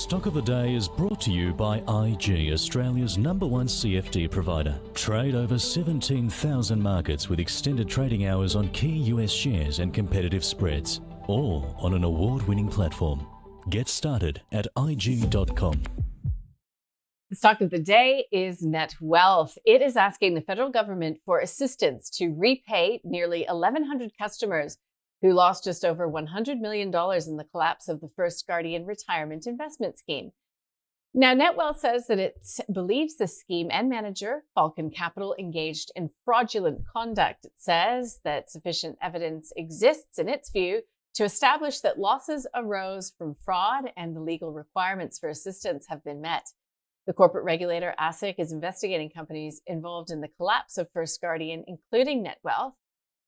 Stock of the Day is brought to you by IG, Australia's #1 CFD provider. Trade over 17,000 markets with extended trading hours on key US shares and competitive spreads, all on an award-winning platform. Get started at IG.com. The stock of the day is Netwealth. It is asking the federal government for assistance to repay nearly 1,100 customers who lost just over $100 million in the collapse of the First Guardian retirement investment scheme. Now, Netwealth says that it believes the scheme and manager, Falcon Capital, engaged in fraudulent conduct. It says that sufficient evidence exists, in its view, to establish that losses arose from fraud and the legal requirements for assistance have been met. The corporate regulator, ASIC, is investigating companies involved in the collapse of First Guardian, including Netwealth.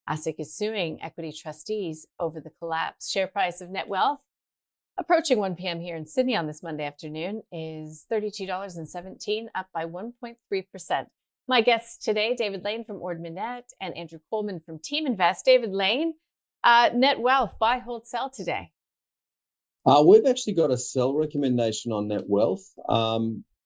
ASIC is suing equity trustees over the collapse. Share price of Netwealth, approaching 1 p.m. here in Sydney on this Monday afternoon, is $32.17, up by 1.3%. My guests today, David Lane from Ord Minnett and Andrew Coleman from Team Invest. David Lane, Netwealth, buy, hold, sell today. We've actually got a sell recommendation on Netwealth.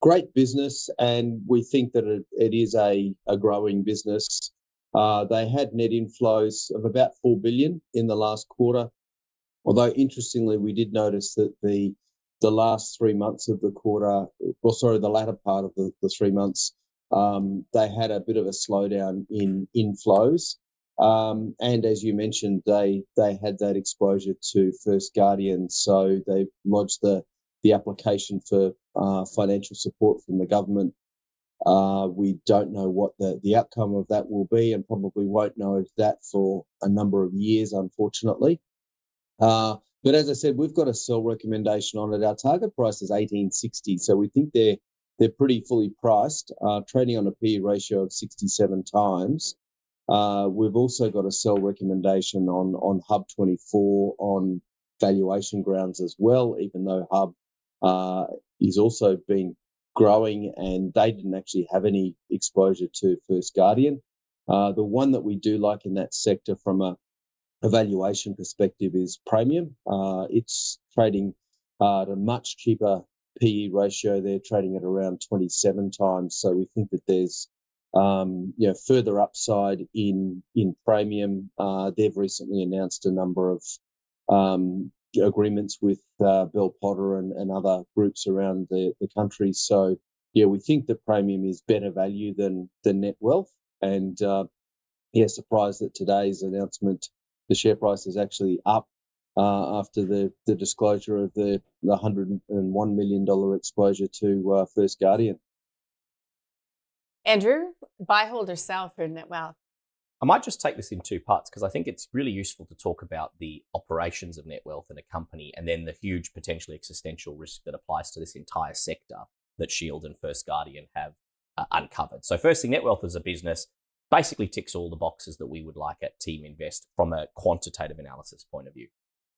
Great business, and we think that it is a growing business. They had net inflows of about $4 billion in the last quarter. Although, interestingly, we did notice that the last 3 months of the quarter, the latter part of the 3 months, they had a bit of a slowdown in inflows. And as you mentioned, they had that exposure to First Guardian, so they lodged the application for financial support from the government. We don't know what the outcome of that will be, and probably won't know that for a number of years, unfortunately. But as I said, we've got a sell recommendation on it. Our target price is $18.60, so we think they're pretty fully priced, trading on a PE ratio of 67 times. We've also got a sell recommendation on Hub24 on valuation grounds as well, even though Hub is also been growing, and they didn't actually have any exposure to First Guardian. The one that we do like in that sector from a valuation perspective is Praemium. It's trading at a much cheaper PE ratio. They're trading at around 27 times. So we think that there's further upside in Praemium. They've recently announced a number of agreements with Bell Potter and other groups around the country. So, yeah, we think that Praemium is better value than Netwealth. And, surprised that today's announcement, the share price is actually up after the disclosure of the $101 million exposure to First Guardian. Andrew, buy, hold, or sell for Netwealth? I might just take this in two parts because I think it's really useful to talk about the operations of Netwealth and a company, and then the huge potentially existential risk that applies to this entire sector that Shield and First Guardian have uncovered. So firstly, Netwealth as a business basically ticks all the boxes that we would like at Team Invest from a quantitative analysis point of view.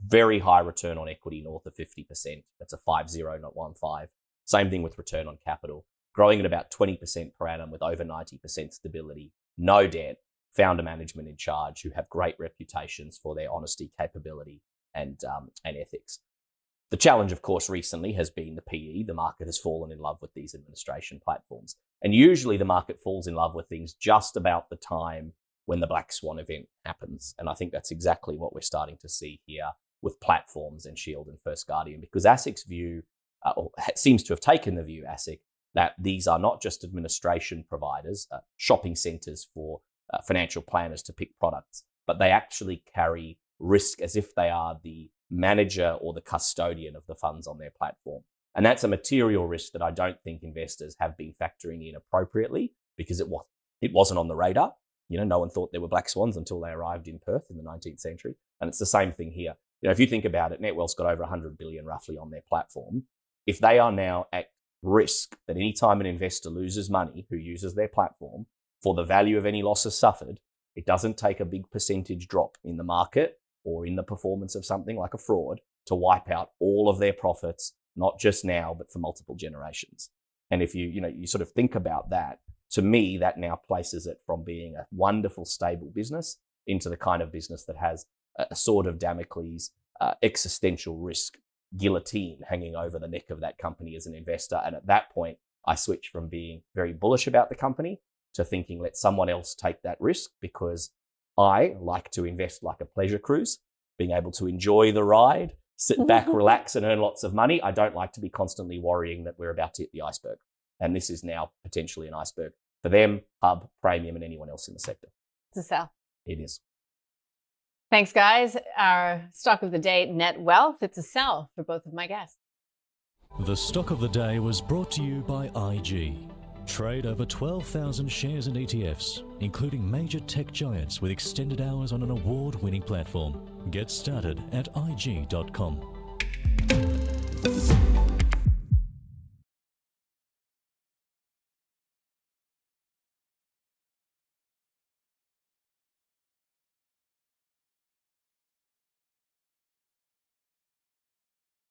Very high return on equity, north of 50%. That's a 5.0, not 1.5. Same thing with return on capital, growing at about 20% per annum with over 90% stability, no debt, founder management in charge who have great reputations for their honesty, capability, and ethics. The challenge, of course, recently has been the PE. The market has fallen in love with these administration platforms. And usually the market falls in love with things just about the time when the black swan event happens. And I think that's exactly what we're starting to see here with platforms and Shield and First Guardian, because ASIC's view, or seems to have taken the view, ASIC, that these are not just administration providers, shopping centres for financial planners to pick products, but they actually carry risk as if they are the manager or the custodian of the funds on their platform. And that's a material risk that I don't think investors have been factoring in appropriately, because it wasn't on the radar. No one thought there were black swans until they arrived in Perth in the 19th century. And it's the same thing here. If you think about it, Netwealth's got over 100 billion roughly on their platform. If they are now at risk that any time an investor loses money who uses their platform, for the value of any losses suffered, it doesn't take a big percentage drop in the market or in the performance of something like a fraud to wipe out all of their profits, not just now, but for multiple generations. And if you sort of think about that, to me, that now places it from being a wonderful, stable business into the kind of business that has a sword of Damocles existential risk guillotine hanging over the neck of that company as an investor. And at that point, I switched from being very bullish about the company to thinking, let someone else take that risk, because I like to invest like a pleasure cruise, being able to enjoy the ride, sit back, relax, and earn lots of money. I don't like to be constantly worrying that we're about to hit the iceberg. And this is now potentially an iceberg for them, Hub, Praemium, and anyone else in the sector. It's a sell. It is. Thanks, guys. Our stock of the day, Netwealth. It's a sell for both of my guests. The stock of the day was brought to you by IG. Trade over 12,000 shares and ETFs, including major tech giants with extended hours on an award-winning platform. Get started at IG.com.